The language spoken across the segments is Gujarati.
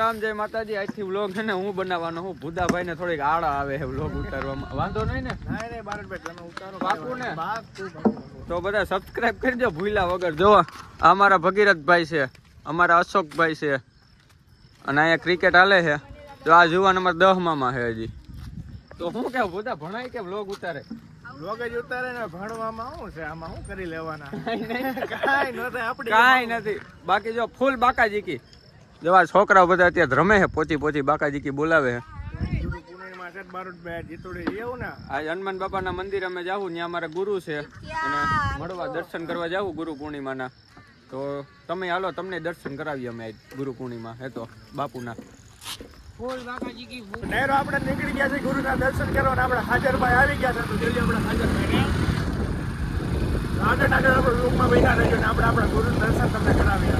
રામ જય માતાજી. આજથી વ્લોગ છે ને હું બનાવવાનો હું. ભૂદાભાઈ ને થોડીક આળા આવે છે વ્લોગ ઉતારવામાં. વાંધો નહીં ને? નહીં બારડભાઈ તમે ઉતારો પાકું ને? તો બધા સબસ્ક્રાઇબ કરજો ભૂલા વગર. જો અમારા ભગીરથભાઈ છે, અમારા અશોકભાઈ છે, અને અહીંયા ક્રિકેટ હાલે છે. તો આ જુવાન અમારા 10માં છે હજી. તો હું કેવું ભૂદા ભણાય કે વ્લોગ ઉતારે? વ્લોગ જ ઉતારે ને ભણવામાં શું છે? આમાં શું કરી લેવાના? કાંઈ નથી. બાકી જો ફૂલ બાકાજીકી. જો આ છોકરાઓ બધા અત્યારે રમે છે, પોચી બાકાજીકી બોલાવે છે. આજ હનુમાન બાપાના મંદિર અમે જાવું, ત્યાં અમારા ગુરુ છે અને મળવા દર્શન કરવા જાવું ગુરુ પૂર્ણિમાના. તો તમે હાલો, તમને દર્શન કરાવીએ અમે આજ ગુરુ પૂર્ણિમા હે તો બાપુના. ડાયરો આપણે નીકળી ગયા છે ગુરુના દર્શન કરવા. આપણે હાજરભાઈ આવી ગયા છે, તો જલ્દી આપણે હાજરભાઈ આગળ આપણે રૂમમાં બેઠા રહેજો ને આપણે આપણા ગુરુનું દર્શન તમને કરાવીએ.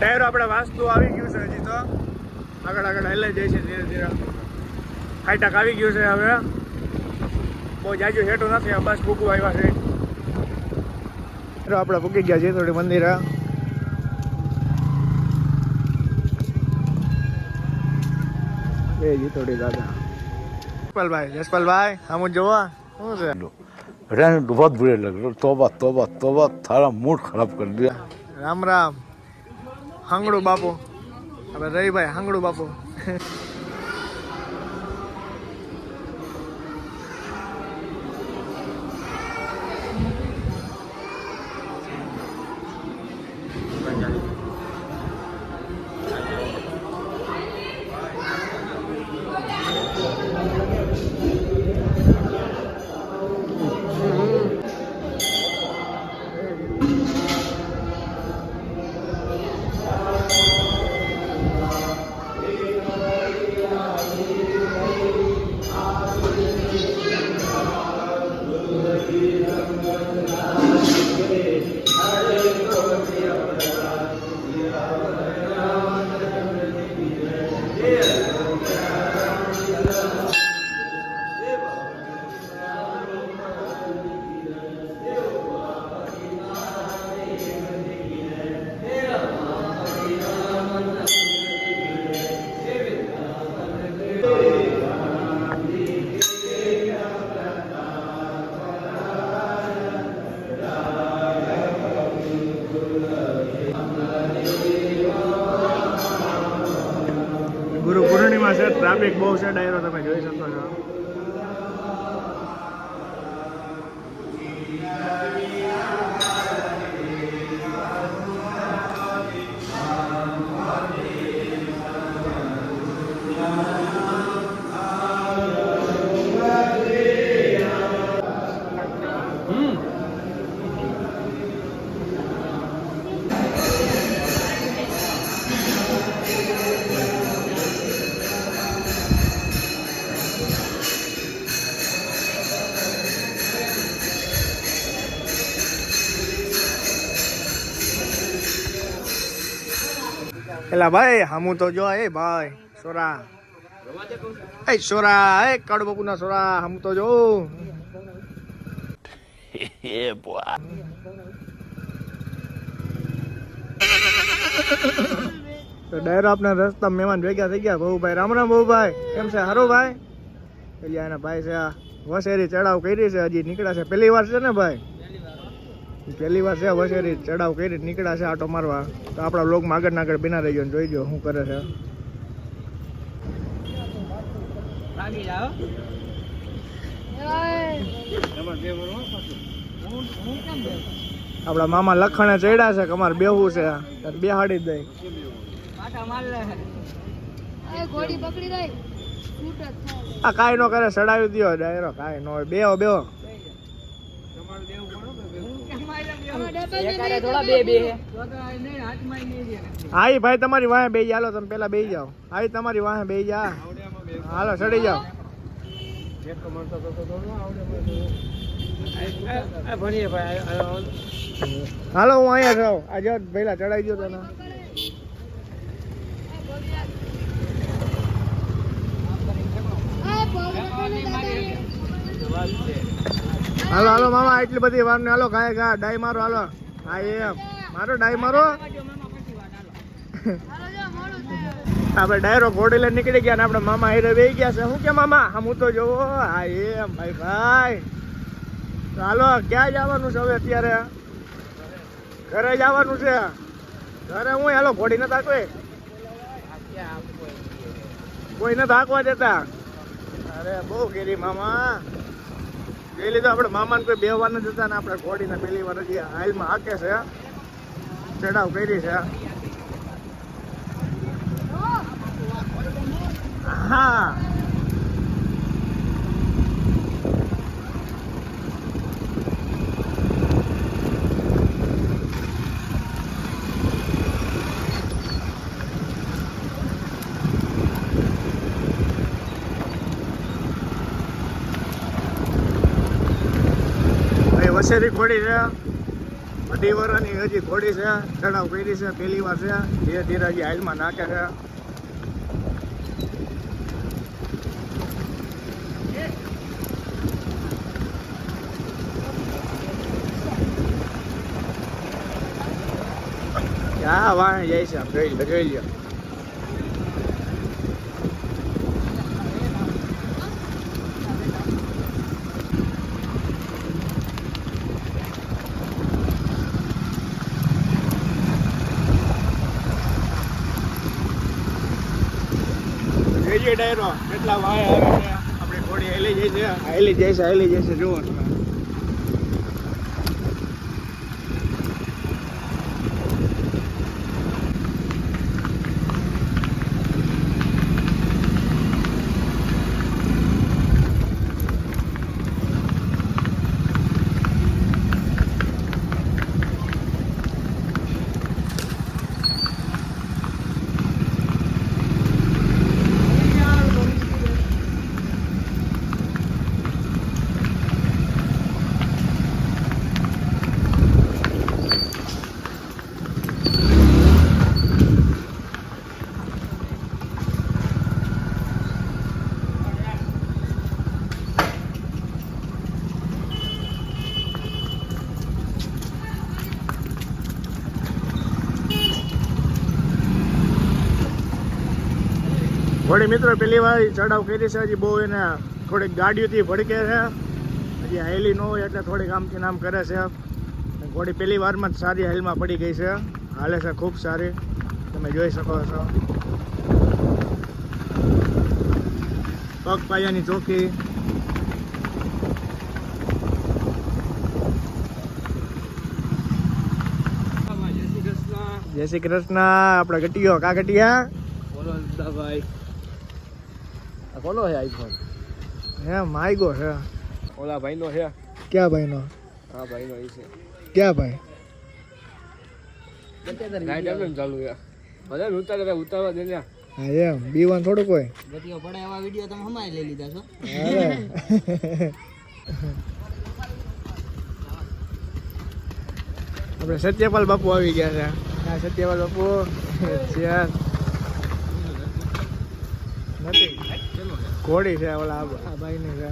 ડાયરો આપણે વાસ્તુ આવી ગયું છે. હજી તો આગળ હલાઈ જાય છે ધીરે ધીરે. હાઈટાક આવી ગયું છે. હવે બહુ જાજુ હેઠું નથી, બસ ભૂકું આવ્યા છે. આપણે ભૂકી ગયા છીએ થોડી મંદિરે. થોડી દાદા જસપાલભાઈ हम જોવા શું છે? रहने तो बहुत बुरे लग रहे. तौबा तौबा तौबा, थारा मूड खराब कर दिया. રામ રામ હાંગડું બાપુ. હવે રહીભાઈ હાંગડું બાપુ. ગુરુ પૂર્ણિમા છે, ટ્રાફિક બહુ છે. ડાયરો તમે જોઈ શકો છો. એલા ભાઈ હામું તો જો. એ ભાઈ સોરા, એ સોરા, એ કડબકુ ના સોરા, હામું તો જો. તો ડાયરો આપના રસ્તા મહેમાન ભેગા થઈ ગયા. બહુભાઈ રામ રામ. બહુભાઈ કેમ છે? હારો ભાઈ. એટલે એના ભાઈ છે આ વસેરી ચડાવ કરી છે, હજી નીકળ્યા છે. પહેલી વાર છે ને ભાઈ? પહેલી વાર છે વસેરી ચડાવ કરી નીકળ્યા છે આટો મારવા. તો આપણા વ્લોગમાં આગળ બિના રહીજો ને જોઈજો શું કરે છે. આપડા મામા લખણે ચડ્યા છે કે અમારે બેહવું છે, બેહાડી જ દઈ. આ કાંઈ નો કરે, ચડાવી દો ડાયરો. કાંઈ નો હોય, બેહો બેહો. હા ભાઈ તમારી વાહે બેસી. હાલો તમે પેલા બેસી જાઓ. હા તમારી વાહે બેસી જા. હાલો ચડી જાઓ. હાલો હું અહીંયા છું. આજે પહેલા ચડાવી દો તને. હાલો હાલો મામા, એટલી બધી વાર ને. હાલો ગાય ગા ડાઈ મારો. હાલો હા એમ મારો ડાઈ મારો. આપણે ડાયરો ઘોડી લઈને નીકળી ગયા ને આપણે મામા હારે બેસી ગયા છે. શું કે મામા હું તો જોવો હા એમ ભાઈ ભાઈ ચાલો ક્યાં જવાનું છે હવે અત્યારે? ઘરે જવાનું છે. ઘરે હું હેલો ઘોડી નથી હાંકવી, કોઈ નથી હાંકવા દેતા. અરે બહુ ગીરી મામા જોઈ લીધું. આપણે મામાને કોઈ બેહવા નથી જતા ને આપણે ઘોડીને પહેલી વાર હજી હાલમાં હાકે છે, ચડાવ કરી છે. હા વસેરી ઘોડી છે, અઢી વર્ષની હજી ઘોડી છે, ચડાવ કરી છે, પહેલી વાર છે. ધીરે ધીરે હજી હાલમાં નાખે છે. ક્યાં વાહે જાય છે આમ જોઈ લો, જોઈ લો. જોઈએ ડાયરો કેટલા વાય આવે છે. આપણી ઘોડી હેલી જાય છે, હેલી જાય છે, હેલી જાય છે. જુઓ તમે. ઘોડી મિત્રો પેલી વાર ચડાવ કરી છે. હજી બહુ એને થોડીક ગાડીઓથી ભડકે છે. હજી હાઈલી ન હોય એટલે થોડીક આમથી આમ કરે છે. ઘોડી પેલી વારમાં જ સારી હાઈલમાં પડી ગઈ છે. હાલે છે ખૂબ સારી, તમે જોઈ શકો છો. પગ પાયાની ચોકી. જય શ્રી કૃષ્ણ. આપડે ગટિયો કા ગટિયા બોલો ભાઈ, કોનો છે આઈફોન? હે માયગો છે. ઓલા ભાઈ નો છે. ક્યાં ભાઈ નો? હા ભાઈ નો છે. ક્યાં ભાઈ? ગાઈડ આપણે ચાલુ છે. બધા ઉતારવા દે ને. હા એમ બીવાન થોડું કોઈ ગતિઓ પડે એવા વિડીયો તમે હમાય લઈ લીધા છો. આપણે સત્યપાલ બાપુ આવી ગયા છે. હા સત્યપાલ બાપુ છે નથી, ઘોડી છે ઓલા આ ભાઈની છે.